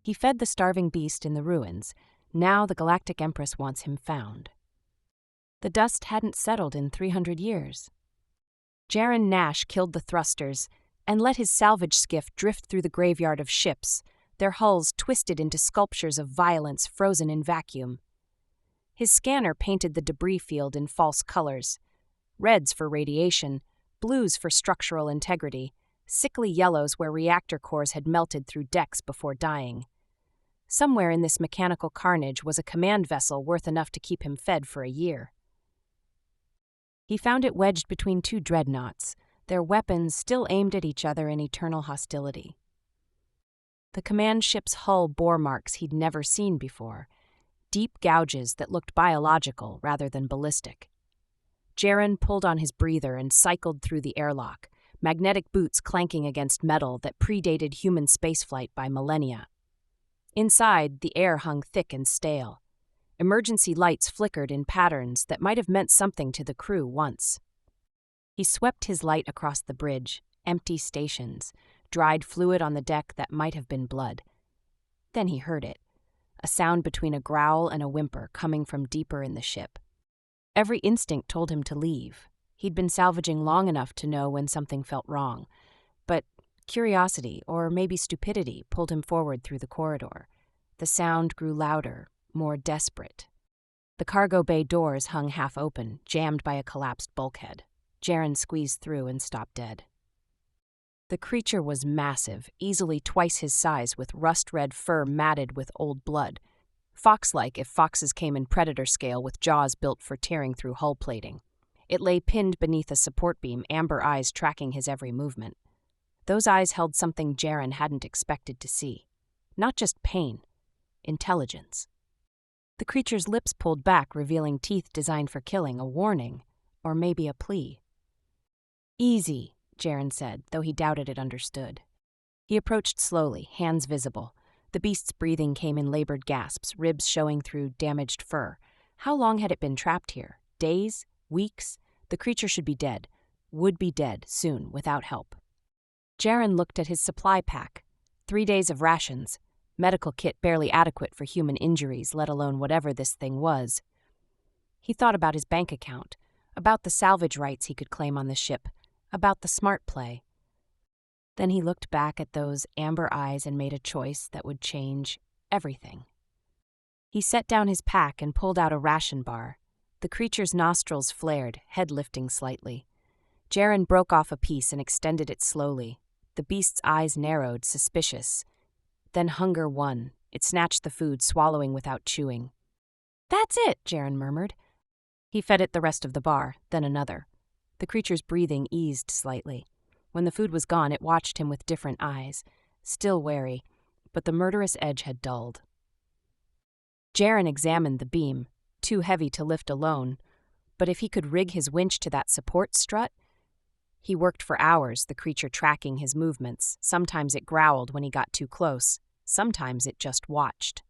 He fed the starving beast in the ruins. Now the Galactic Empress wants him found. The dust hadn't settled in 300 years. Jaren Nash killed the thrusters and let his salvage skiff drift through the graveyard of ships, their hulls twisted into sculptures of violence frozen in vacuum. His scanner painted the debris field in false colors: reds for radiation, blues for structural integrity, sickly yellows where reactor cores had melted through decks before dying. Somewhere in this mechanical carnage was a command vessel worth enough to keep him fed for a year. He found it wedged between two dreadnoughts, their weapons still aimed at each other in eternal hostility. The command ship's hull bore marks he'd never seen before, deep gouges that looked biological rather than ballistic. Jaren pulled on his breather and cycled through the airlock, magnetic boots clanking against metal that predated human spaceflight by millennia. Inside, the air hung thick and stale. Emergency lights flickered in patterns that might have meant something to the crew once. He swept his light across the bridge, empty stations, dried fluid on the deck that might have been blood. Then he heard it, a sound between a growl and a whimper coming from deeper in the ship. Every instinct told him to leave. He'd been salvaging long enough to know when something felt wrong, but curiosity, or maybe stupidity, pulled him forward through the corridor. The sound grew louder, more desperate. The cargo bay doors hung half open, jammed by a collapsed bulkhead. Jaren squeezed through and stopped dead. The creature was massive, easily twice his size, with rust-red fur matted with old blood. Fox-like if foxes came in predator scale, with jaws built for tearing through hull plating. It lay pinned beneath a support beam, amber eyes tracking his every movement. Those eyes held something Jaren hadn't expected to see. Not just pain, intelligence. The creature's lips pulled back, revealing teeth designed for killing, a warning, or maybe a plea. "Easy," Jaren said, though he doubted it understood. He approached slowly, hands visible. The beast's breathing came in labored gasps, ribs showing through damaged fur. How long had it been trapped here? Days? Weeks? The creature should be dead. Would be dead, soon, without help. Jaren looked at his supply pack. 3 days of rations. Medical kit barely adequate for human injuries, let alone whatever this thing was. He thought about his bank account, about the salvage rights he could claim on the ship, about the smart play. Then he looked back at those amber eyes and made a choice that would change everything. He set down his pack and pulled out a ration bar. The creature's nostrils flared, head lifting slightly. Jaren broke off a piece and extended it slowly. The beast's eyes narrowed, suspicious. Then hunger won. It snatched the food, swallowing without chewing. "That's it," Jaren murmured. He fed it the rest of the bar, then another. The creature's breathing eased slightly. When the food was gone, it watched him with different eyes, still wary, but the murderous edge had dulled. Jaren examined the beam, too heavy to lift alone, but if he could rig his winch to that support strut... He worked for hours, the creature tracking his movements. Sometimes it growled when he got too close. Sometimes it just watched.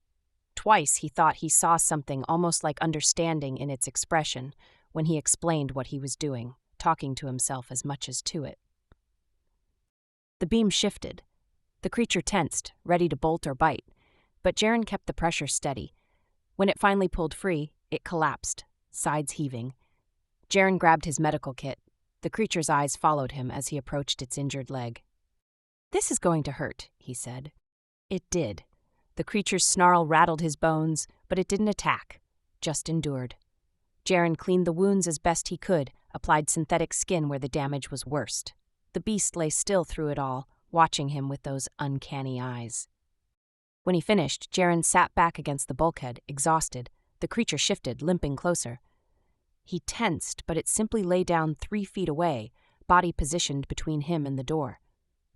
Twice he thought he saw something almost like understanding in its expression when he explained what he was doing, talking to himself as much as to it. The beam shifted. The creature tensed, ready to bolt or bite, but Jaren kept the pressure steady. When it finally pulled free, it collapsed, sides heaving. Jaren grabbed his medical kit. The creature's eyes followed him as he approached its injured leg. "This is going to hurt," he said. It did. The creature's snarl rattled his bones, but it didn't attack, just endured. Jaren cleaned the wounds as best he could, applied synthetic skin where the damage was worst. The beast lay still through it all, watching him with those uncanny eyes. When he finished, Jaren sat back against the bulkhead, exhausted. The creature shifted, limping closer. He tensed, but it simply lay down 3 feet away, body positioned between him and the door.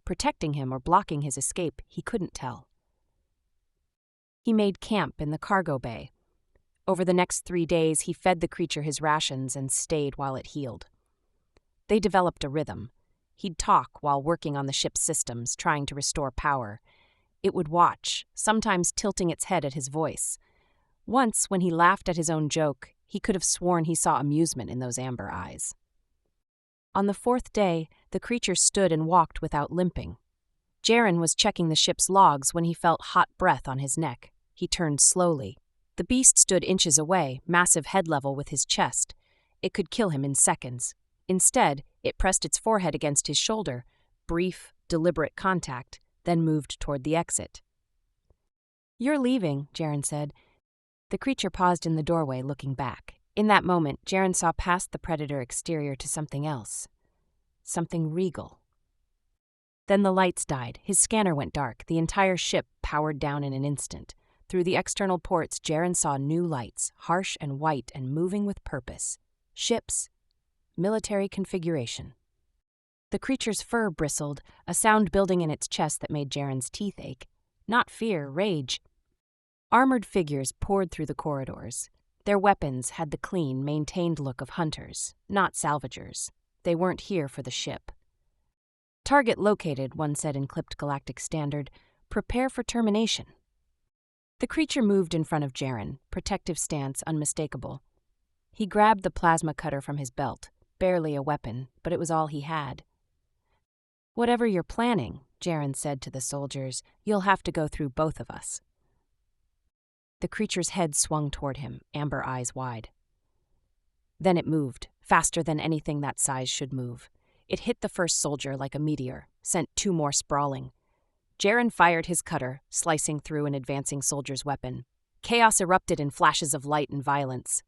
Protecting him or blocking his escape, he couldn't tell. He made camp in the cargo bay. Over the next 3 days, he fed the creature his rations and stayed while it healed. They developed a rhythm. He'd talk while working on the ship's systems, trying to restore power. It would watch, sometimes tilting its head at his voice. Once, when he laughed at his own joke, he could have sworn he saw amusement in those amber eyes. On the 4th day, the creature stood and walked without limping. Jaren was checking the ship's logs when he felt hot breath on his neck. He turned slowly. The beast stood inches away, massive head level with his chest. It could kill him in seconds. Instead, it pressed its forehead against his shoulder. Brief, deliberate contact, then moved toward the exit. "You're leaving," Jaren said. The creature paused in the doorway, looking back. In that moment, Jaren saw past the predator exterior to something else. Something regal. Then the lights died. His scanner went dark. The entire ship powered down in an instant. Through the external ports, Jaren saw new lights, harsh and white and moving with purpose. Ships. Military configuration. The creature's fur bristled, a sound building in its chest that made Jaren's teeth ache. Not fear, rage. Armored figures poured through the corridors. Their weapons had the clean, maintained look of hunters, not salvagers. They weren't here for the ship. "Target located," one said in clipped Galactic Standard. "Prepare for termination." The creature moved in front of Jaren, protective stance unmistakable. He grabbed the plasma cutter from his belt, barely a weapon, but it was all he had. "Whatever you're planning," Jaren said to the soldiers, "you'll have to go through both of us." The creature's head swung toward him, amber eyes wide. Then it moved, faster than anything that size should move. It hit the first soldier like a meteor, sent two more sprawling. Jaren fired his cutter, slicing through an advancing soldier's weapon. Chaos erupted in flashes of light and violence.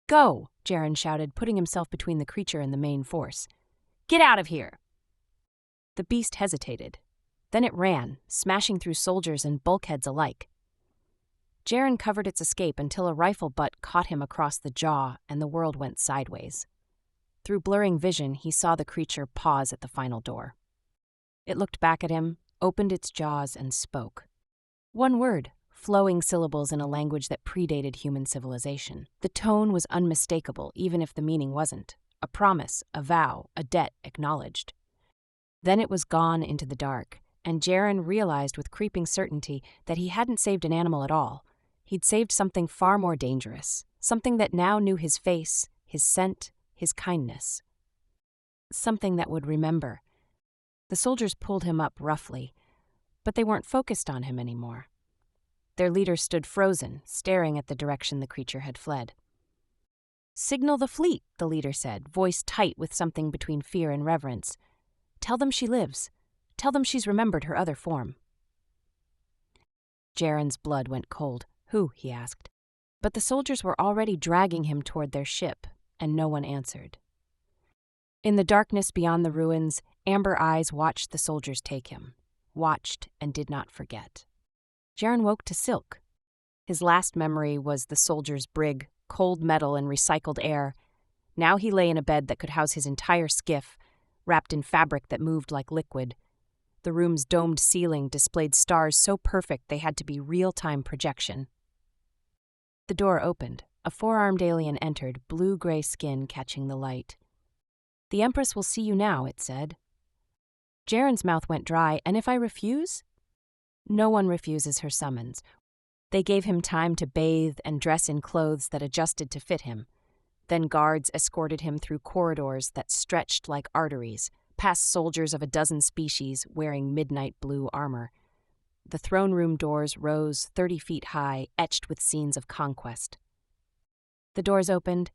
"Go!" Jaren shouted, putting himself between the creature and the main force. "Get out of here!" The beast hesitated. Then it ran, smashing through soldiers and bulkheads alike. Jaren covered its escape until a rifle butt caught him across the jaw and the world went sideways. Through blurring vision, he saw the creature pause at the final door. It looked back at him, opened its jaws, and spoke. One word, flowing syllables in a language that predated human civilization. The tone was unmistakable, even if the meaning wasn't. A promise, a vow, a debt acknowledged. Then it was gone into the dark, and Jaren realized with creeping certainty that he hadn't saved an animal at all. He'd saved something far more dangerous, something that now knew his face, his scent, his kindness. Something that would remember. The soldiers pulled him up roughly, but they weren't focused on him anymore. Their leader stood frozen, staring at the direction the creature had fled. "Signal the fleet," the leader said, voice tight with something between fear and reverence. "Tell them she lives. Tell them she's remembered her other form." Jaren's blood went cold. "Who?" he asked. But the soldiers were already dragging him toward their ship, and no one answered. In the darkness beyond the ruins, amber eyes watched the soldiers take him. Watched and did not forget. Jaren woke to silk. His last memory was the soldier's brig, cold metal and recycled air. Now he lay in a bed that could house his entire skiff, wrapped in fabric that moved like liquid. The room's domed ceiling displayed stars so perfect they had to be real-time projection. The door opened. A four-armed alien entered, blue-gray skin catching the light. "The Empress will see you now," it said. Jaren's mouth went dry. "And if I refuse?" No one refuses her summons. They gave him time to bathe and dress in clothes that adjusted to fit him. Then guards escorted him through corridors that stretched like arteries, past soldiers of a dozen species wearing midnight blue armor. The throne room doors rose 30 feet high, etched with scenes of conquest. The doors opened.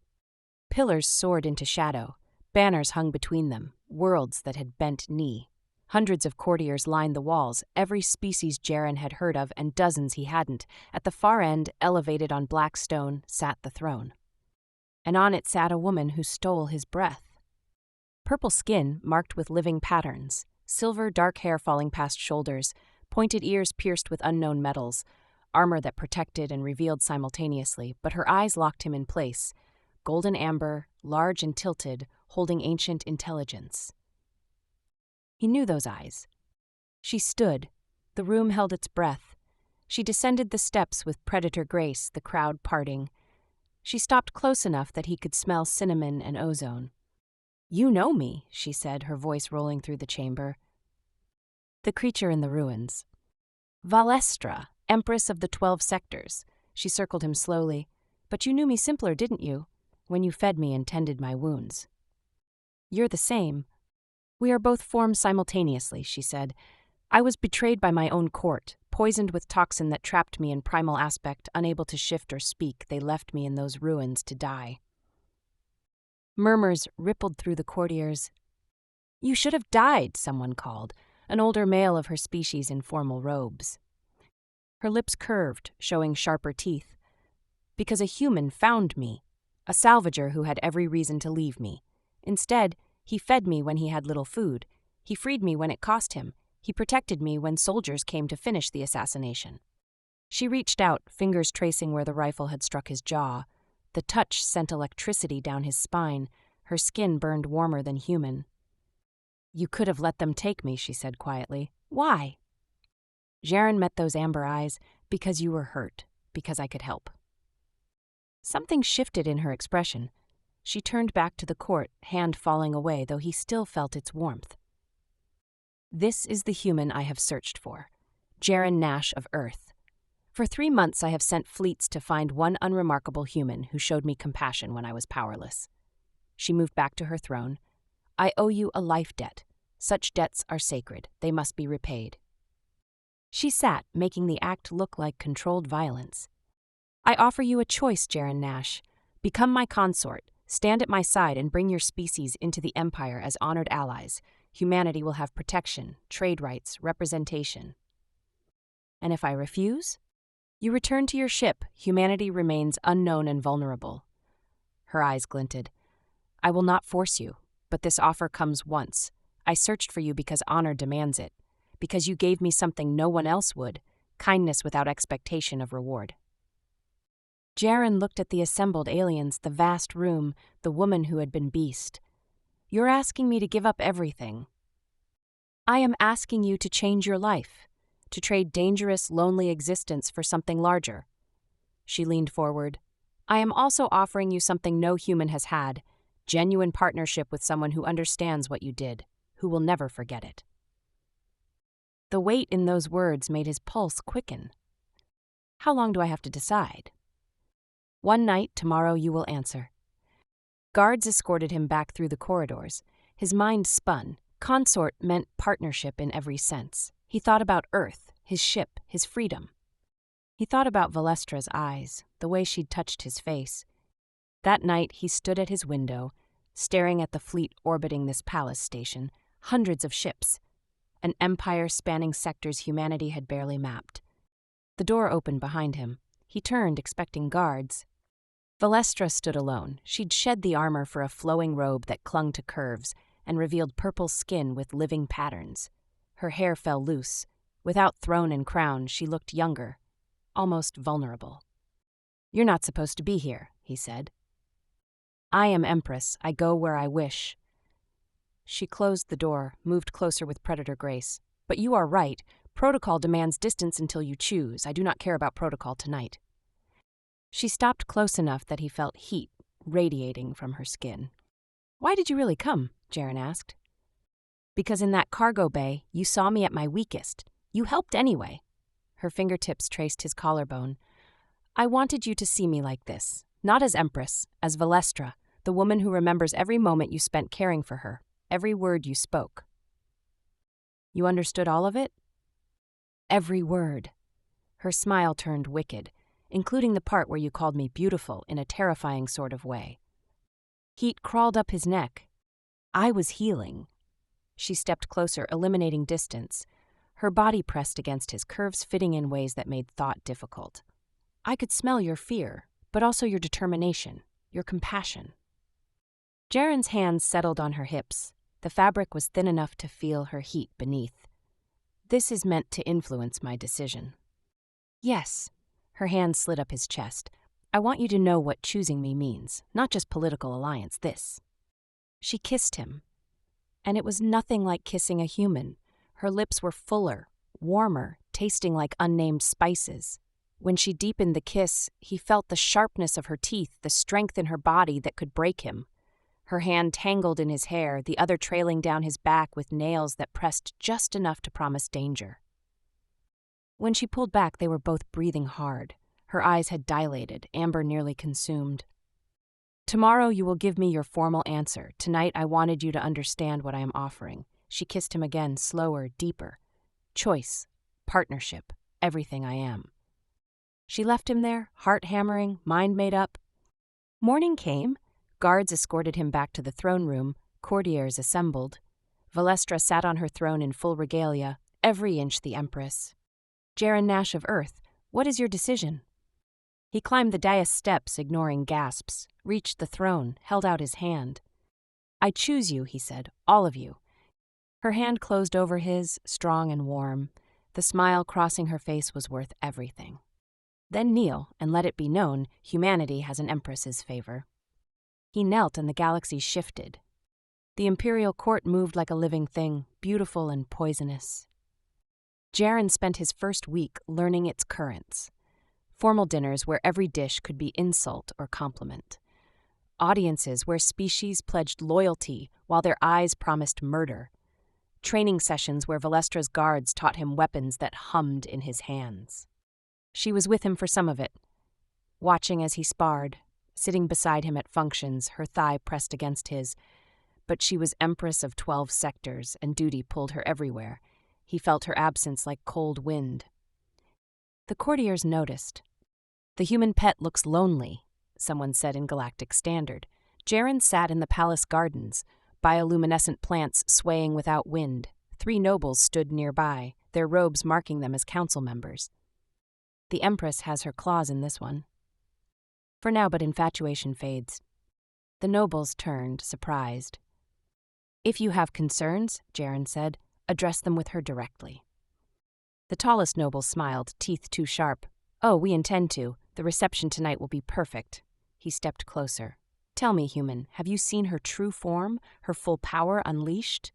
Pillars soared into shadow. Banners hung between them, worlds that had bent knee. Hundreds of courtiers lined the walls, every species Jaren had heard of and dozens he hadn't. At the far end, elevated on black stone, sat the throne. And on it sat a woman who stole his breath. Purple skin marked with living patterns, silver dark hair falling past shoulders, pointed ears pierced with unknown metals, armor that protected and revealed simultaneously, but her eyes locked him in place, golden amber, large and tilted, holding ancient intelligence. He knew those eyes. She stood. The room held its breath. She descended the steps with predator grace, the crowd parting. She stopped close enough that he could smell cinnamon and ozone. "You know me," she said, her voice rolling through the chamber. The creature in the ruins. "Valestra, Empress of the 12 sectors." She circled him slowly. "But you knew me simpler, didn't you? When you fed me and tended my wounds." "You're the same. We are both formed simultaneously," she said. I was betrayed by my own court, poisoned with toxin that trapped me in primal aspect, unable to shift or speak. They left me in those ruins to die. Murmurs rippled through the courtiers. You should have died, someone called, an older male of her species in formal robes. Her lips curved, showing sharper teeth. Because a human found me, a salvager who had every reason to leave me. Instead, he fed me when he had little food. He freed me when it cost him. He protected me when soldiers came to finish the assassination. She reached out, fingers tracing where the rifle had struck his jaw. The touch sent electricity down his spine. Her skin burned warmer than human. You could have let them take me, she said quietly. Why? Jaren met those amber eyes. Because you were hurt. Because I could help. Something shifted in her expression. She turned back to the court, hand falling away, though he still felt its warmth. This is the human I have searched for. Jaren Nash of Earth. For 3 months I have sent fleets to find one unremarkable human who showed me compassion when I was powerless. She moved back to her throne. I owe you a life debt. Such debts are sacred. They must be repaid. She sat, making the act look like controlled violence. I offer you a choice, Jaren Nash. Become my consort, stand at my side, and bring your species into the Empire as honored allies. Humanity will have protection, trade rights, representation. And if I refuse? You return to your ship. Humanity remains unknown and vulnerable. Her eyes glinted. I will not force you, but this offer comes once. I searched for you because honor demands it, because you gave me something no one else would, kindness without expectation of reward. Jaren looked at the assembled aliens, the vast room, the woman who had been beast. You're asking me to give up everything. I am asking you to change your life, to trade dangerous, lonely existence for something larger. She leaned forward. I am also offering you something no human has had, genuine partnership with someone who understands what you did, who will never forget it. The weight in those words made his pulse quicken. How long do I have to decide? One night, tomorrow you will answer. Guards escorted him back through the corridors. His mind spun. Consort meant partnership in every sense. He thought about Earth, his ship, his freedom. He thought about Valestra's eyes, the way she'd touched his face. That night he stood at his window, staring at the fleet orbiting this palace station, hundreds of ships, an empire spanning sectors humanity had barely mapped. The door opened behind him. He turned, expecting guards. Valestra stood alone. She'd shed the armor for a flowing robe that clung to curves and revealed purple skin with living patterns. Her hair fell loose. Without throne and crown, she looked younger, almost vulnerable. You're not supposed to be here, he said. I am Empress. I go where I wish. She closed the door, moved closer with predator grace. But you are right. Protocol demands distance until you choose. I do not care about protocol tonight. She stopped close enough that he felt heat radiating from her skin. Why did you really come? Jaren asked. Because in that cargo bay, you saw me at my weakest. You helped anyway. Her fingertips traced his collarbone. I wanted you to see me like this, not as Empress, as Valestra, the woman who remembers every moment you spent caring for her, every word you spoke. You understood all of it? Every word. Her smile turned wicked, including the part where you called me beautiful in a terrifying sort of way. Heat crawled up his neck. I was healing. She stepped closer, eliminating distance. Her body pressed against his, curves fitting in ways that made thought difficult. I could smell your fear, but also your determination, your compassion. Jaren's hands settled on her hips. The fabric was thin enough to feel her heat beneath. This is meant to influence my decision. Yes. Her hand slid up his chest. I want you to know what choosing me means, not just political alliance, this. She kissed him, and it was nothing like kissing a human. Her lips were fuller, warmer, tasting like unnamed spices. When she deepened the kiss, he felt the sharpness of her teeth, the strength in her body that could break him. Her hand tangled in his hair, the other trailing down his back with nails that pressed just enough to promise danger. When she pulled back, they were both breathing hard. Her eyes had dilated, amber nearly consumed. Tomorrow you will give me your formal answer. Tonight I wanted you to understand what I am offering. She kissed him again, slower, deeper. choice, partnership, everything I am. She left him there, heart hammering, mind made up. Morning came. Guards escorted him back to the throne room, courtiers assembled. Valestra sat on her throne in full regalia, every inch the Empress. Jaren Nash of Earth, what is your decision? He climbed the dais steps, ignoring gasps, reached the throne, held out his hand. I choose you, he said, all of you. Her hand closed over his, strong and warm. The smile crossing her face was worth everything. Then kneel, and let it be known, humanity has an Empress's favor. He knelt and the galaxy shifted. The imperial court moved like a living thing, beautiful and poisonous. Jaren spent his first week learning its currents. Formal dinners where every dish could be insult or compliment. Audiences where species pledged loyalty while their eyes promised murder. Training sessions where Valestra's guards taught him weapons that hummed in his hands. She was with him for some of it, watching as he sparred, sitting beside him at functions, her thigh pressed against his. But she was Empress of 12 sectors, and duty pulled her everywhere. He felt her absence like cold wind. The courtiers noticed. The human pet looks lonely, someone said in Galactic Standard. Jaren sat in the palace gardens, bioluminescent plants swaying without wind. 3 nobles stood nearby, their robes marking them as council members. The Empress has her claws in this one. For now, but infatuation fades. The nobles turned, surprised. If you have concerns, Jaren said, address them with her directly. The tallest noble smiled, teeth too sharp. Oh, we intend to. The reception tonight will be perfect. He stepped closer. Tell me, human, have you seen her true form, her full power unleashed?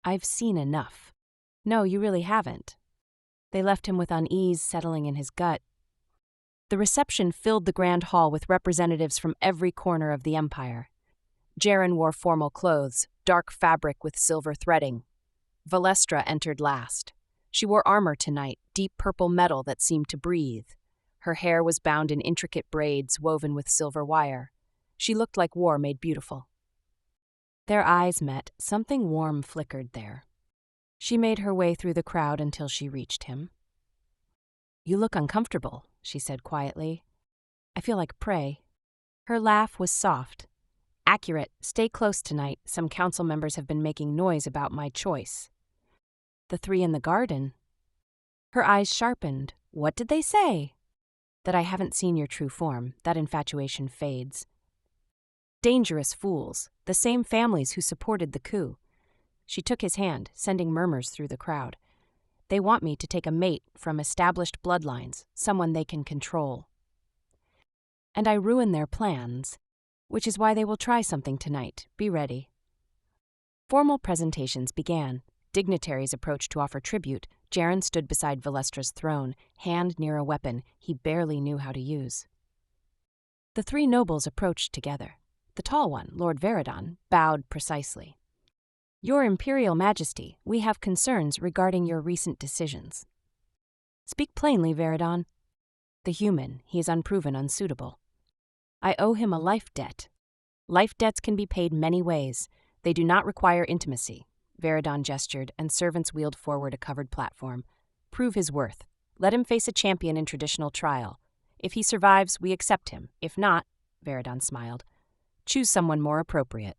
I've seen enough. No, you really haven't. They left him with unease settling in his gut. The reception filled the grand hall with representatives from every corner of the empire. Jaren wore formal clothes, dark fabric with silver threading. Valestra entered last. She wore armor tonight, deep purple metal that seemed to breathe. Her hair was bound in intricate braids woven with silver wire. She looked like war made beautiful. Their eyes met, something warm flickered there. She made her way through the crowd until she reached him. You look uncomfortable, she said quietly. I feel like prey. Her laugh was soft. Accurate, stay close tonight. Some council members have been making noise about my choice. The 3 in the garden. Her eyes sharpened. What did they say? That I haven't seen your true form. That infatuation fades. Dangerous fools, the same families who supported the coup. She took his hand, sending murmurs through the crowd. They want me to take a mate from established bloodlines, someone they can control. And I ruin their plans, which is why they will try something tonight. Be ready. Formal presentations began. Dignitaries approached to offer tribute. Jaren stood beside Valestra's throne, hand near a weapon he barely knew how to use. The 3 nobles approached together. The tall one, Lord Veridon, bowed precisely. Your Imperial Majesty, we have concerns regarding your recent decisions. Speak plainly, Veridon. The human, he is unproven unsuitable. I owe him a life debt. Life debts can be paid many ways. They do not require intimacy. Veridon gestured, and servants wheeled forward a covered platform. Prove his worth. Let him face a champion in traditional trial. If he survives, we accept him. If not, Veridon smiled, choose someone more appropriate.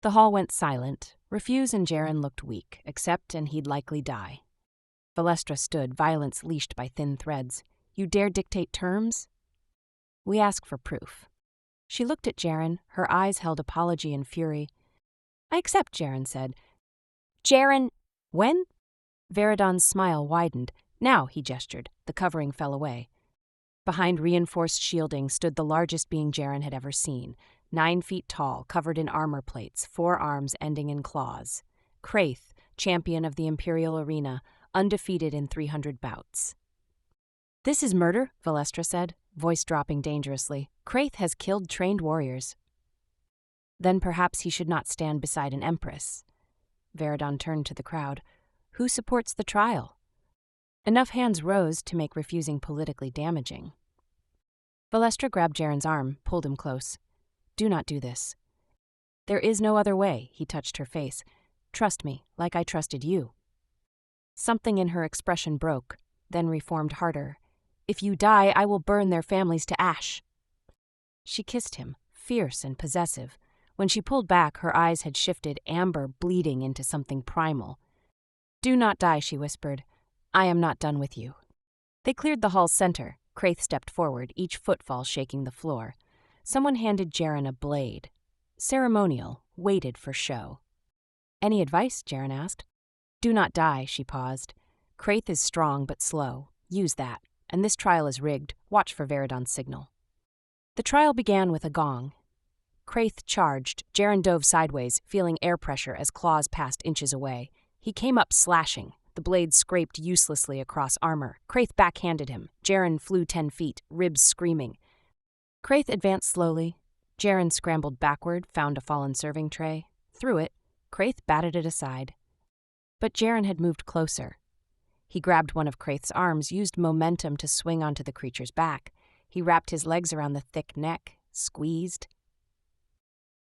The hall went silent. Refuse and Jaren looked weak. Accept and he'd likely die. Valestra stood, violence leashed by thin threads. You dare dictate terms? We ask for proof. She looked at Jaren. Her eyes held apology and fury. I accept, Jaren said. Jaren, when? Veridon's smile widened. Now, he gestured. The covering fell away. Behind reinforced shielding stood the largest being Jaren had ever seen. 9 feet tall, covered in armor plates, 4 arms ending in claws. Kraith, champion of the Imperial Arena, undefeated in 300 bouts. This is murder, Valestra said, voice dropping dangerously. Kraith has killed trained warriors. Then perhaps he should not stand beside an Empress. Veridon turned to the crowd. Who supports the trial? Enough hands rose to make refusing politically damaging. Valestra grabbed Jaren's arm, pulled him close. Do not do this. There is no other way, he touched her face. Trust me, like I trusted you." Something in her expression broke, then reformed harder. "If you die, I will burn their families to ash." She kissed him, fierce and possessive. When she pulled back, her eyes had shifted, amber bleeding into something primal. "Do not die," she whispered. "I am not done with you." They cleared the hall's center. Craith stepped forward, each footfall shaking the floor. Someone handed Jaren a blade. Ceremonial, weighted for show. "Any advice?" Jaren asked. "Do not die," she paused. "Craith is strong but slow. Use that. And this trial is rigged. Watch for Veridon's signal." The trial began with a gong. Craith charged. Jaren dove sideways, feeling air pressure as claws passed inches away. He came up slashing. The blade scraped uselessly across armor. Craith backhanded him. Jaren flew 10 feet, ribs screaming. Craith advanced slowly. Jaren scrambled backward, found a fallen serving tray. Threw it. Craith batted it aside. But Jaren had moved closer. He grabbed one of Craith's arms, used momentum to swing onto the creature's back. He wrapped his legs around the thick neck, squeezed.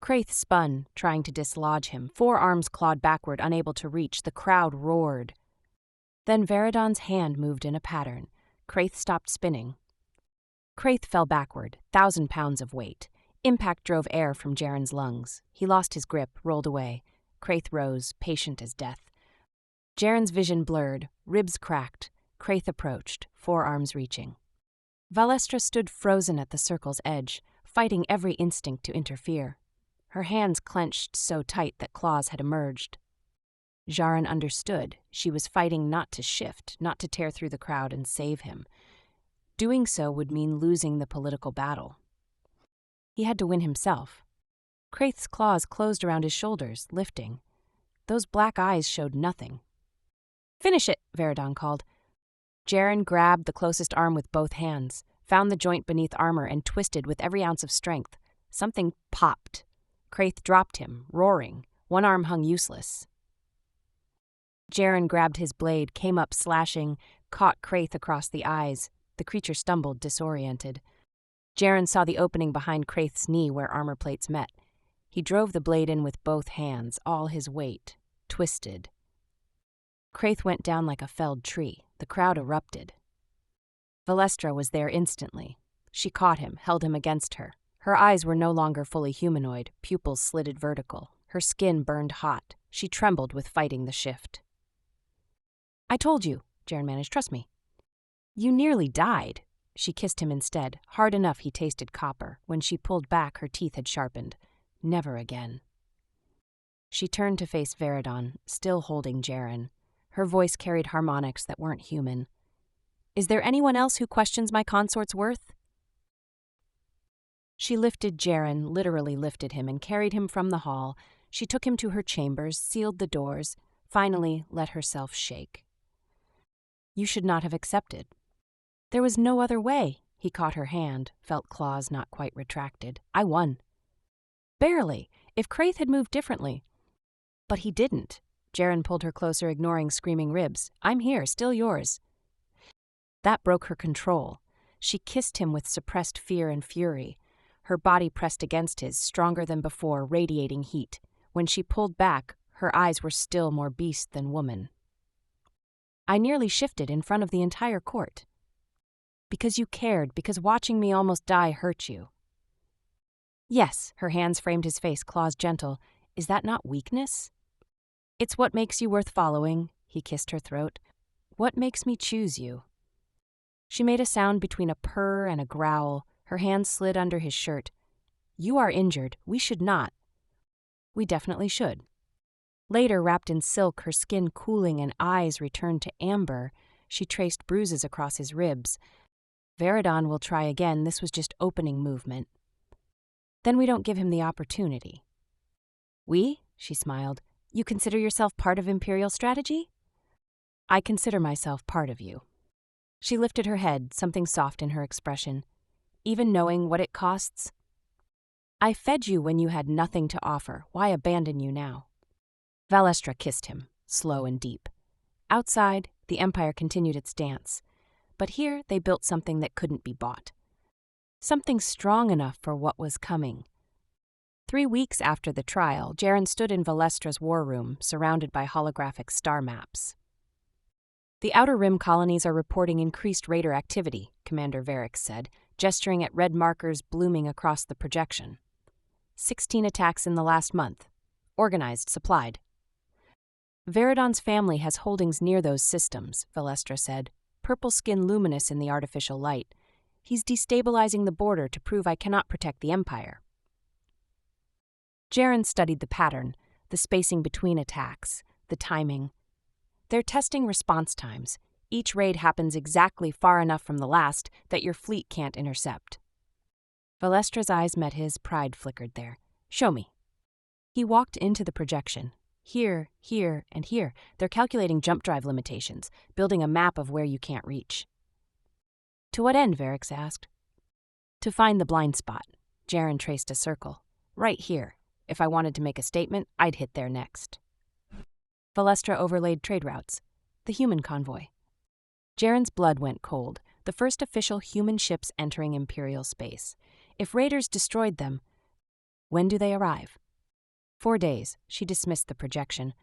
Craith spun, trying to dislodge him. 4 arms clawed backward, unable to reach. The crowd roared. Then Veridon's hand moved in a pattern. Craith stopped spinning. Craith fell backward, 1,000 pounds of weight. Impact drove air from Jaren's lungs. He lost his grip, rolled away. Craith rose, patient as death. Jaren's vision blurred, ribs cracked. Craith approached, 4 arms reaching. Valestra stood frozen at the circle's edge, fighting every instinct to interfere. Her hands clenched so tight that claws had emerged. Jaren understood. She was fighting not to shift, not to tear through the crowd and save him. Doing so would mean losing the political battle. He had to win himself. Craith's claws closed around his shoulders, lifting. Those black eyes showed nothing. "Finish it," Veridon called. Jaren grabbed the closest arm with both hands, found the joint beneath armor, and twisted with every ounce of strength. Something popped. Craith dropped him, roaring. One arm hung useless. Jaren grabbed his blade, came up slashing, caught Craith across the eyes. The creature stumbled, disoriented. Jaren saw the opening behind Craith's knee where armor plates met. He drove the blade in with both hands, all his weight. Twisted. Craith went down like a felled tree. The crowd erupted. Valestra was there instantly. She caught him, held him against her. Her eyes were no longer fully humanoid, pupils slitted vertical. Her skin burned hot. She trembled with fighting the shift. "I told you," Jaren managed. "Trust me." "You nearly died." She kissed him instead, hard enough he tasted copper. When she pulled back, her teeth had sharpened. Never again. She turned to face Veridon, still holding Jaren. Her voice carried harmonics that weren't human. "Is there anyone else who questions my consort's worth?" She lifted Jaren, literally lifted him, and carried him from the hall. She took him to her chambers, sealed the doors, finally let herself shake. "You should not have accepted." "There was no other way." He caught her hand, felt claws not quite retracted. "I won." "Barely. If Craith had moved differently." "But he didn't." Jaren pulled her closer, ignoring screaming ribs. "I'm here, still yours." That broke her control. She kissed him with suppressed fear and fury. Her body pressed against his, stronger than before, radiating heat. When she pulled back, her eyes were still more beast than woman. "I nearly shifted in front of the entire court." "Because you cared, because watching me almost die hurt you." "Yes," her hands framed his face, claws gentle. "Is that not weakness?" "It's what makes you worth following." He kissed her throat. "What makes me choose you?" She made a sound between a purr and a growl. Her hand slid under his shirt. "You are injured. We should not." "We definitely should." Later, wrapped in silk, her skin cooling and eyes returned to amber, she traced bruises across his ribs. "Veridon will try again. This was just opening movement." "Then we don't give him the opportunity." "We?" She smiled. "You consider yourself part of Imperial strategy?" "I consider myself part of you." She lifted her head, something soft in her expression. "Even knowing what it costs?" "I fed you when you had nothing to offer. Why abandon you now?" Valestra kissed him, slow and deep. Outside, the Empire continued its dance. But here they built something that couldn't be bought. Something strong enough for what was coming. 3 weeks after the trial, Jaren stood in Valestra's war room, surrounded by holographic star maps. The Outer Rim colonies are reporting increased raider activity, Commander Varric said, gesturing at red markers blooming across the projection. 16 attacks in the last month. Organized, supplied. Veridon's family has holdings near those systems, Valestra said, purple skin luminous in the artificial light. He's destabilizing the border to prove I cannot protect the Empire. Jaren studied the pattern, the spacing between attacks, the timing. They're testing response times. Each raid happens exactly far enough from the last that your fleet can't intercept. Valestra's eyes met his, pride flickered there. Show me. He walked into the projection. Here, here, and here. They're calculating jump drive limitations, building a map of where you can't reach. To what end, Varric asked. To find the blind spot. Jaren traced a circle. Right here. If I wanted to make a statement, I'd hit there next. Valestra overlaid trade routes. The human convoy. Jaren's blood went cold. The first official human ships entering Imperial space. If raiders destroyed them, when do they arrive? 4 days. She dismissed the projection.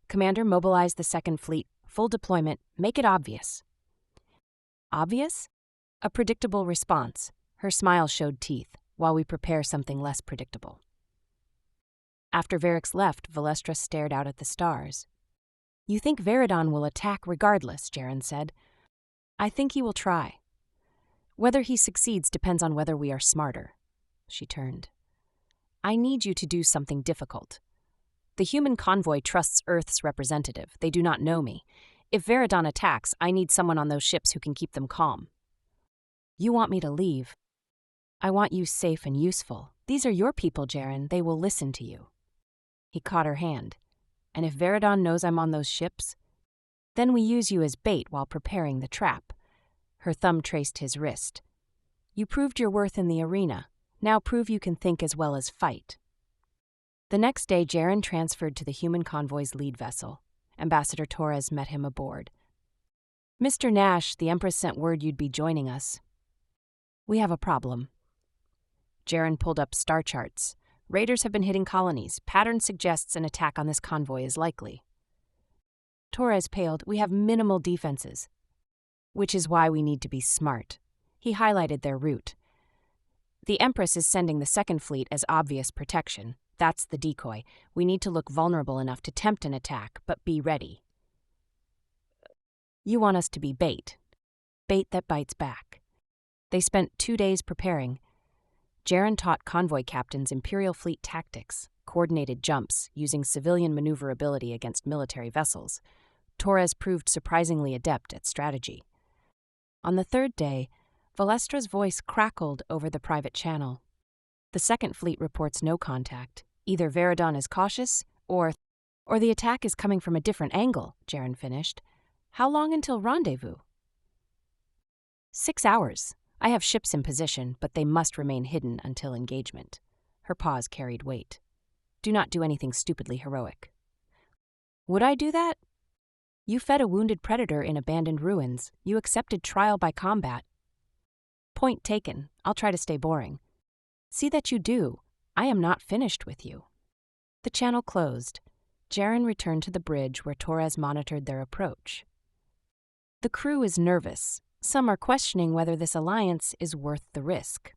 Commander, mobilize the Second Fleet. Full deployment. Make it obvious. Obvious? A predictable response. Her smile showed teeth, while we prepare something less predictable. After Varric left, Valestra stared out at the stars. You think Veridon will attack regardless, Jaren said. I think he will try. Whether he succeeds depends on whether we are smarter. She turned. I need you to do something difficult. The human convoy trusts Earth's representative. They do not know me. If Veridon attacks, I need someone on those ships who can keep them calm. You want me to leave. I want you safe and useful. These are your people, Jaren. They will listen to you. He caught her hand. And if Veridon knows I'm on those ships, then we use you as bait while preparing the trap. Her thumb traced his wrist. You proved your worth in the arena. Now prove you can think as well as fight. The next day, Jaren transferred to the human convoy's lead vessel. Ambassador Torres met him aboard. Mr. Nash, the Empress sent word you'd be joining us. We have a problem. Jaren pulled up star charts. Raiders have been hitting colonies. Pattern suggests an attack on this convoy is likely. Torres paled. We have minimal defenses. Which is why we need to be smart. He highlighted their route. The Empress is sending the Second Fleet as obvious protection. That's the decoy. We need to look vulnerable enough to tempt an attack, but be ready. You want us to be bait. Bait that bites back. They spent 2 days preparing. Jaren taught convoy captains Imperial fleet tactics, coordinated jumps, using civilian maneuverability against military vessels. Torres proved surprisingly adept at strategy. On the 3rd day, Valestra's voice crackled over the private channel. The Second Fleet reports no contact. Either Veridon is cautious, or the attack is coming from a different angle, Jaren finished. How long until rendezvous? 6 hours. I have ships in position, but they must remain hidden until engagement. Her pause carried weight. Do not do anything stupidly heroic. Would I do that? You fed a wounded predator in abandoned ruins. You accepted trial by combat. Point taken. I'll try to stay boring. See that you do. I am not finished with you. The channel closed. Jaren returned to the bridge where Torres monitored their approach. The crew is nervous. Some are questioning whether this alliance is worth the risk.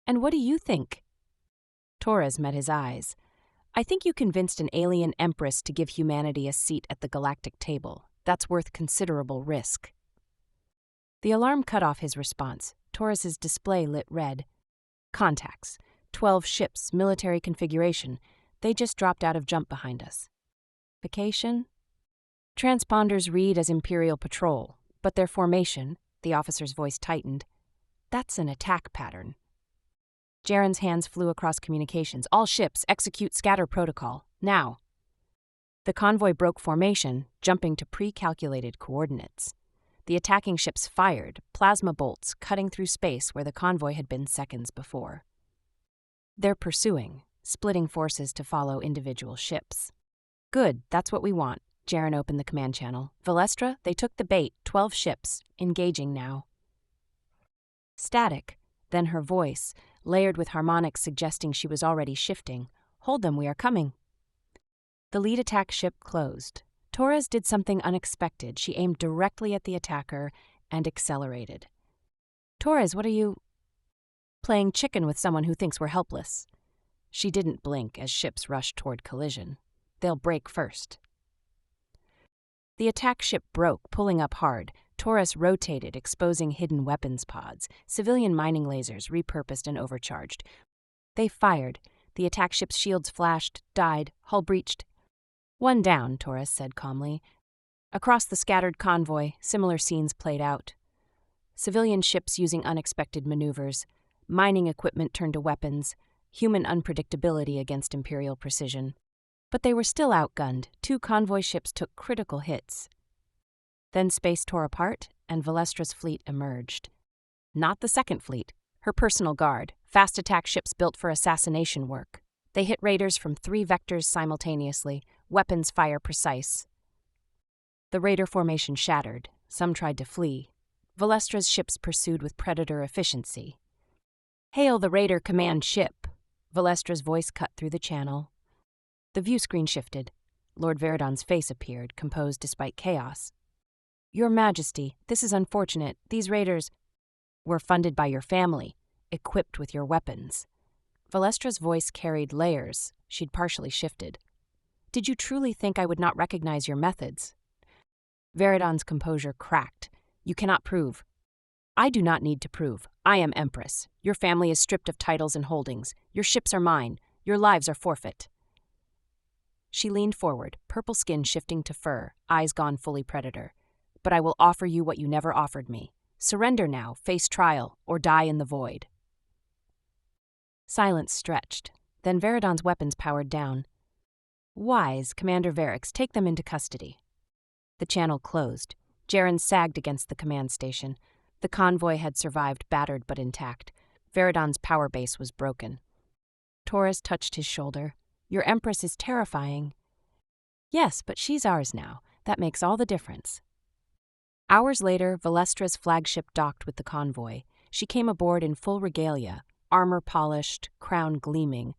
And what do you think? Torres met his eyes. I think you convinced an alien Empress to give humanity a seat at the Galactic table. That's worth considerable risk. The alarm cut off his response. Torres's display lit red. Contacts. 12 ships, military configuration. They just dropped out of jump behind us. Vacation? Transponders read as Imperial patrol. But their formation, the officer's voice tightened, that's an attack pattern. Jaren's hands flew across communications. All ships, execute scatter protocol, now. The convoy broke formation, jumping to pre-calculated coordinates. The attacking ships fired, plasma bolts cutting through space where the convoy had been seconds before. They're pursuing, splitting forces to follow individual ships. Good, that's what we want. Jaren opened the command channel. Valestra, they took the bait, 12 ships, engaging now. Static, then her voice, layered with harmonics suggesting she was already shifting. "Hold them, we are coming." The lead attack ship closed. Torres did something unexpected. She aimed directly at the attacker and accelerated. "Torres, what are you—" "Playing chicken with someone who thinks we're helpless." She didn't blink as ships rushed toward collision. "They'll break first." The attack ship broke, pulling up hard. Torres rotated, exposing hidden weapons pods, civilian mining lasers repurposed and overcharged. They fired. The attack ship's shields flashed, died, hull breached. "One down," Torres said calmly. Across the scattered convoy, similar scenes played out. Civilian ships using unexpected maneuvers, mining equipment turned to weapons, human unpredictability against Imperial precision. But they were still outgunned. 2 convoy ships took critical hits. Then space tore apart, and Valestra's fleet emerged. Not the second fleet, her personal guard, fast attack ships built for assassination work. They hit raiders from 3 vectors simultaneously, weapons fire precise. The raider formation shattered. Some tried to flee. Valestra's ships pursued with predator efficiency. "Hail the raider command ship!" Valestra's voice cut through the channel. The view screen shifted. Lord Veridon's face appeared, composed despite chaos. "Your Majesty, this is unfortunate. These raiders were funded by your family, equipped with your weapons." Valestra's voice carried layers. She'd partially shifted. "Did you truly think I would not recognize your methods?" Veridon's composure cracked. "You cannot prove." "I do not need to prove. I am Empress. Your family is stripped of titles and holdings. Your ships are mine. Your lives are forfeit." She leaned forward, purple skin shifting to fur, eyes gone fully predator. "But I will offer you what you never offered me. Surrender now, face trial, or die in the void." Silence stretched. Then Veridon's weapons powered down. "Wise, Commander Varix, take them into custody." The channel closed. Jaren sagged against the command station. The convoy had survived, battered but intact. Veridon's power base was broken. Torres touched his shoulder. "Your Empress is terrifying." "Yes, but she's ours now. That makes all the difference." Hours later, Valestra's flagship docked with the convoy. She came aboard in full regalia, armor polished, crown gleaming.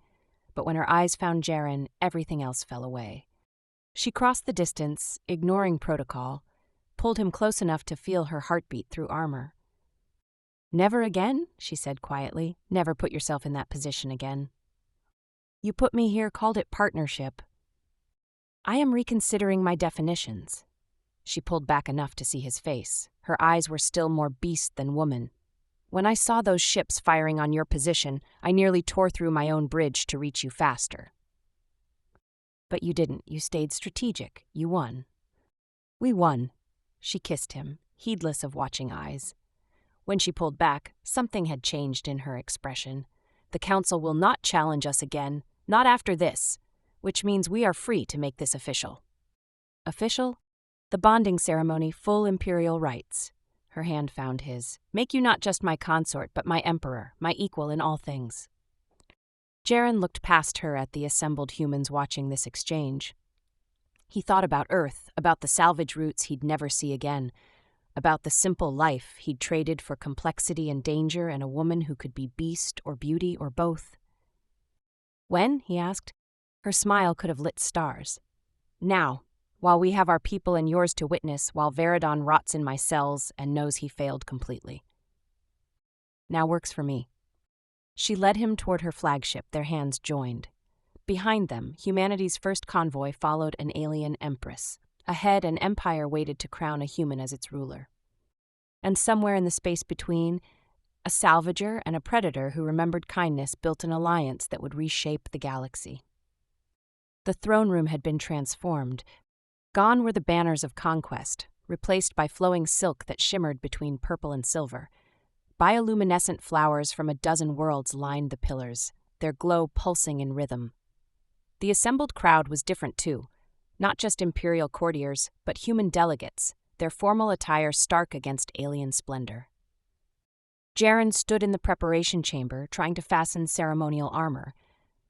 But when her eyes found Jaren, everything else fell away. She crossed the distance, ignoring protocol, pulled him close enough to feel her heartbeat through armor. "Never again," she said quietly. "Never put yourself in that position again." "You put me here, called it partnership." "I am reconsidering my definitions." She pulled back enough to see his face. Her eyes were still more beast than woman. "When I saw those ships firing on your position, I nearly tore through my own bridge to reach you faster." "But you didn't. You stayed strategic. You won." "We won." She kissed him, heedless of watching eyes. When she pulled back, something had changed in her expression. "The Council will not challenge us again, not after this, which means we are free to make this official." "Official?" "The bonding ceremony, full imperial rights." Her hand found his. "Make you not just my consort, but my emperor, my equal in all things." Jaren looked past her at the assembled humans watching this exchange. He thought about Earth, about the salvage routes he'd never see again, about the simple life he'd traded for complexity and danger and a woman who could be beast or beauty or both. "When?" he asked. Her smile could have lit stars. "Now, while we have our people and yours to witness, while Veridon rots in my cells and knows he failed completely." "Now works for me." She led him toward her flagship, their hands joined. Behind them, humanity's first convoy followed an alien Empress. Ahead, an empire waited to crown a human as its ruler. And somewhere in the space between, a salvager and a predator who remembered kindness built an alliance that would reshape the galaxy. The throne room had been transformed. Gone were the banners of conquest, replaced by flowing silk that shimmered between purple and silver. Bioluminescent flowers from a dozen worlds lined the pillars, their glow pulsing in rhythm. The assembled crowd was different too. Not just imperial courtiers, but human delegates, their formal attire stark against alien splendor. Jaren stood in the preparation chamber, trying to fasten ceremonial armor.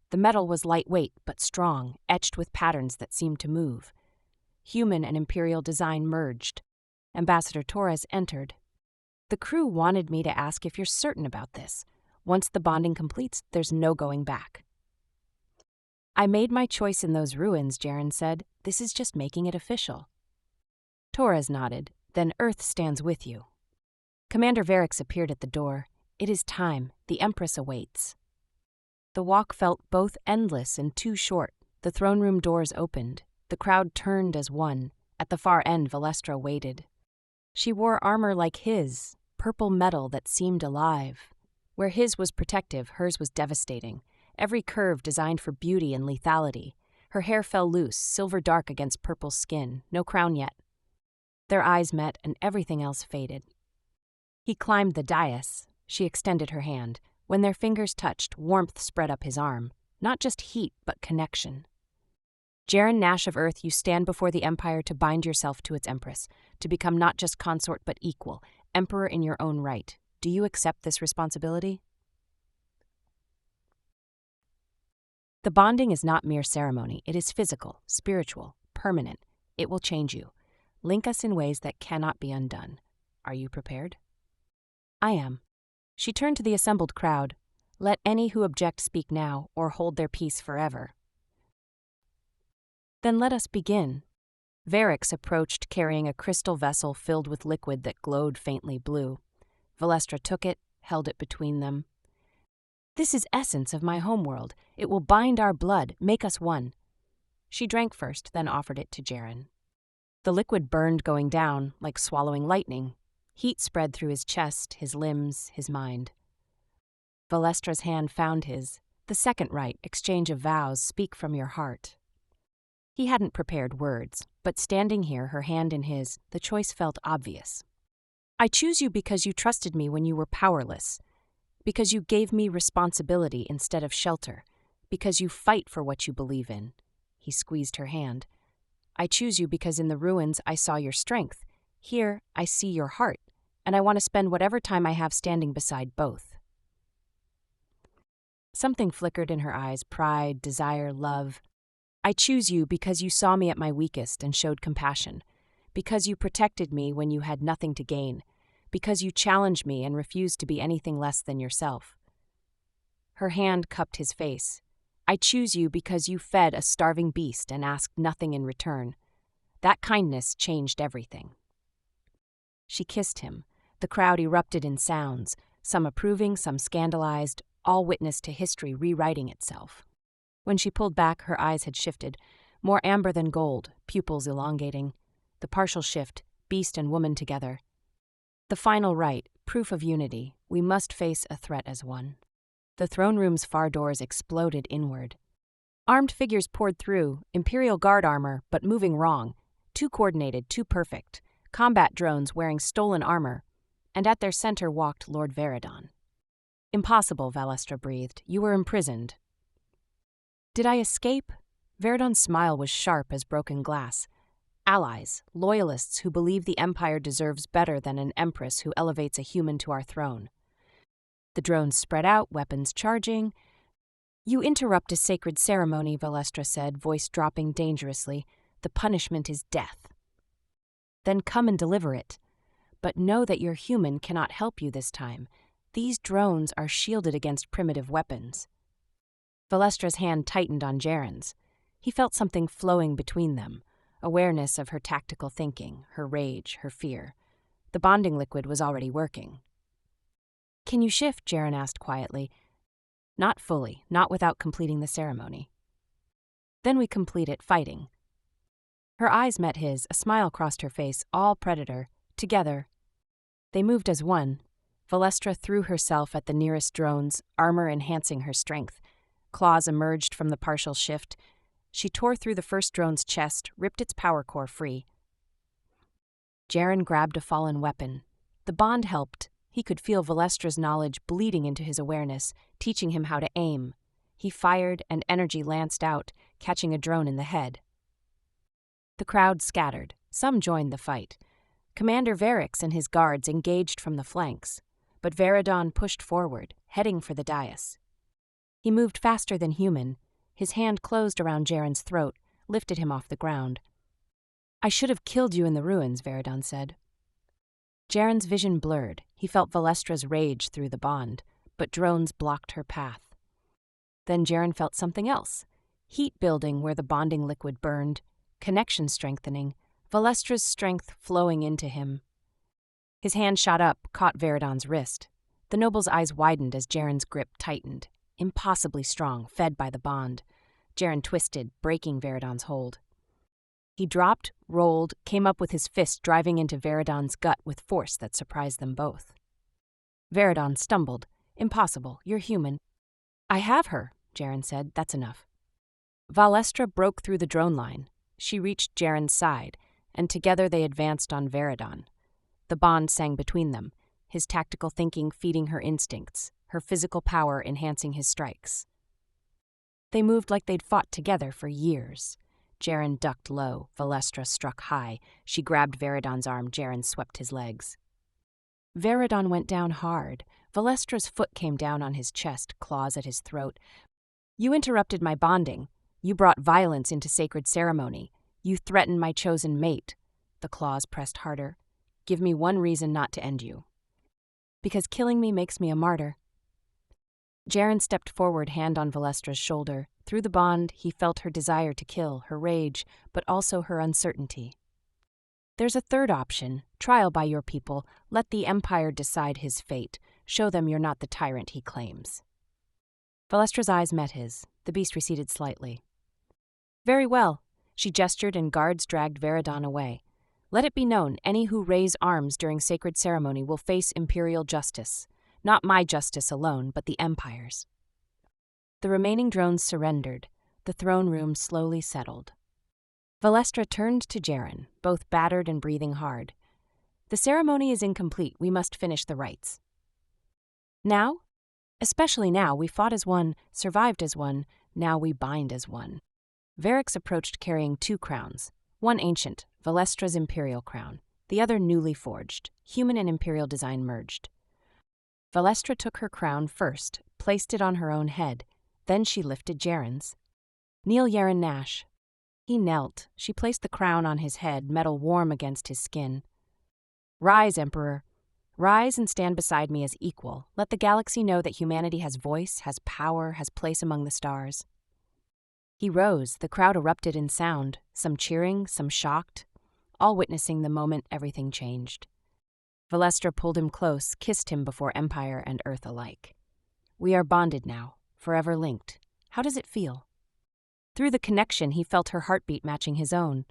The metal was lightweight but strong, etched with patterns that seemed to move. Human and imperial design merged. Ambassador Torres entered. "The crew wanted me to ask if you're certain about this. Once the bonding completes, there's no going back. I made my choice in those ruins, Jaren said. This is just making it official. Torres nodded. Then Earth stands with you. Commander Varix appeared at the door. It is time. The Empress awaits. The walk felt both endless and too short. The throne room doors opened. The crowd turned as one. At the far end, Valestra waited. She wore armor like his, purple metal that seemed alive. Where his was protective, hers was devastating. Every curve designed for beauty and lethality. Her hair fell loose, silver dark against purple skin. No crown yet. Their eyes met, and everything else faded. He climbed the dais. She extended her hand. When their fingers touched, warmth spread up his arm. Not just heat, but connection. Jaren Nash of Earth, you stand before the Empire to bind yourself to its Empress, to become not just consort but equal, emperor in your own right. Do you accept this responsibility? The bonding is not mere ceremony. It is physical, spiritual, permanent. It will change you. Link us in ways that cannot be undone. Are you prepared? I am. She turned to the assembled crowd. Let any who object speak now, or hold their peace forever. Then let us begin. Varix approached carrying a crystal vessel filled with liquid that glowed faintly blue. Valestra took it, held it between them. This is essence of my homeworld. It will bind our blood, make us one. She drank first, then offered it to Jaren. The liquid burned going down, like swallowing lightning. Heat spread through his chest, his limbs, his mind. Valestra's hand found his. The second rite, exchange of vows, speak from your heart. He hadn't prepared words, but standing here, her hand in his, the choice felt obvious. I choose you because you trusted me when you were powerless, because you gave me responsibility instead of shelter, because you fight for what you believe in. He squeezed her hand. I choose you because in the ruins I saw your strength. Here I see your heart, and I want to spend whatever time I have standing beside both. Something flickered in her eyes, pride, desire, love. I choose you because you saw me at my weakest and showed compassion, because you protected me when you had nothing to gain, because you challenged me and refused to be anything less than yourself. Her hand cupped his face. I choose you because you fed a starving beast and asked nothing in return. That kindness changed everything. She kissed him. The crowd erupted in sounds, some approving, some scandalized, all witness to history rewriting itself. When she pulled back, her eyes had shifted, more amber than gold, pupils elongating. The partial shift, beast and woman together. The final rite, proof of unity, we must face a threat as one. The throne room's far doors exploded inward. Armed figures poured through, Imperial Guard armor, but moving wrong. Too coordinated, too perfect. Combat drones wearing stolen armor. And at their center walked Lord Veridon. Impossible, Valestra breathed. You were imprisoned. Did I escape? Veridon's smile was sharp as broken glass. Allies, loyalists who believe the Empire deserves better than an Empress who elevates a human to our throne. The drones spread out, weapons charging. You interrupt a sacred ceremony, Valestra said, voice dropping dangerously. The punishment is death. Then come and deliver it. But know that your human cannot help you this time. These drones are shielded against primitive weapons. Valestra's hand tightened on Jaren's. He felt something flowing between them, awareness of her tactical thinking, her rage, her fear. The bonding liquid was already working. Can you shift? Jaren asked quietly. Not fully, not without completing the ceremony. Then we complete it fighting. Her eyes met his, a smile crossed her face, all predator, together. They moved as one. Valestra threw herself at the nearest drones, armor enhancing her strength. Claws emerged from the partial shift. She tore through the first drone's chest, ripped its power core free. Jaren grabbed a fallen weapon. The bond helped. He could feel Valestra's knowledge bleeding into his awareness, teaching him how to aim. He fired, and energy lanced out, catching a drone in the head. The crowd scattered. Some joined the fight. Commander Varix and his guards engaged from the flanks, but Veridon pushed forward, heading for the dais. He moved faster than human. His hand closed around Jaren's throat, lifted him off the ground. I should have killed you in the ruins, Veridon said. Jaren's vision blurred. He felt Valestra's rage through the bond. but drones blocked her path. Then Jaren felt something else. Heat building where the bonding liquid burned, connection strengthening, Valestra's strength flowing into him. His hand shot up, caught Veridon's wrist. The noble's eyes widened as Jaren's grip tightened. Impossibly strong, fed by the bond. Jaren twisted, breaking Veridon's hold. He dropped, rolled, came up with his fist driving into Veridon's gut with force that surprised them both. Veridon stumbled. Impossible, you're human. I have her, Jaren said. That's enough. Valestra broke through the drone line. She reached Jaren's side, and together they advanced on Veridon. The bond sang between them, his tactical thinking feeding her instincts, her physical power enhancing his strikes. They moved like they'd fought together for years. Jaren ducked low, Valestra struck high. She grabbed Veridon's arm, Jaren swept his legs. Veridon went down hard. Valestra's foot came down on his chest, claws at his throat. You interrupted my bonding. You brought violence into sacred ceremony. You threatened my chosen mate. The claws pressed harder. Give me one reason not to end you. Because killing me makes me a martyr. Jaren stepped forward, hand on Valestra's shoulder. Through the bond, he felt her desire to kill, her rage, but also her uncertainty. There's a third option. Trial by your people. Let the Empire decide his fate. Show them you're not the tyrant he claims. Valestra's eyes met his. The beast receded slightly. Very well. She gestured and guards dragged Veridon away. Let it be known, any who raise arms during sacred ceremony will face imperial justice. Not my justice alone, but the Empire's. The remaining drones surrendered. The throne room slowly settled. Valestra turned to Jaren, both battered and breathing hard. The ceremony is incomplete. We must finish the rites. Now? Especially now, we fought as one, survived as one, now we bind as one. Varix approached carrying 2 crowns. One ancient, Valestra's imperial crown. The other newly forged, human and imperial design merged. Valestra took her crown first, placed it on her own head. Then she lifted Jaren's. Kneel, Yaren Nash. He knelt. She placed the crown on his head, metal warm against his skin. Rise, Emperor. Rise and stand beside me as equal. Let the galaxy know that humanity has voice, has power, has place among the stars. He rose. The crowd erupted in sound, some cheering, some shocked, all witnessing the moment everything changed. Valestra pulled him close, kissed him before Empire and Earth alike. We are bonded now, forever linked. How does it feel? Through the connection, he felt her heartbeat matching his own,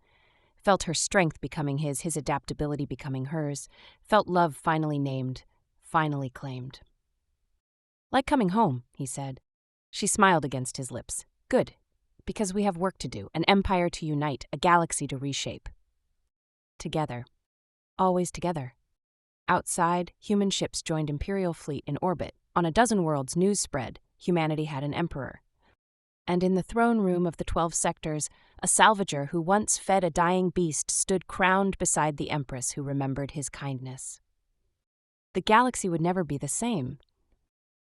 felt her strength becoming his adaptability becoming hers, felt love finally named, finally claimed. Like coming home, he said. She smiled against his lips. Good, because we have work to do, an empire to unite, a galaxy to reshape. Together. Always together. Outside, human ships joined Imperial fleet in orbit. On a dozen worlds, news spread. Humanity had an emperor. And in the throne room of the 12 sectors, a salvager who once fed a dying beast stood crowned beside the Empress who remembered his kindness. The galaxy would never be the same.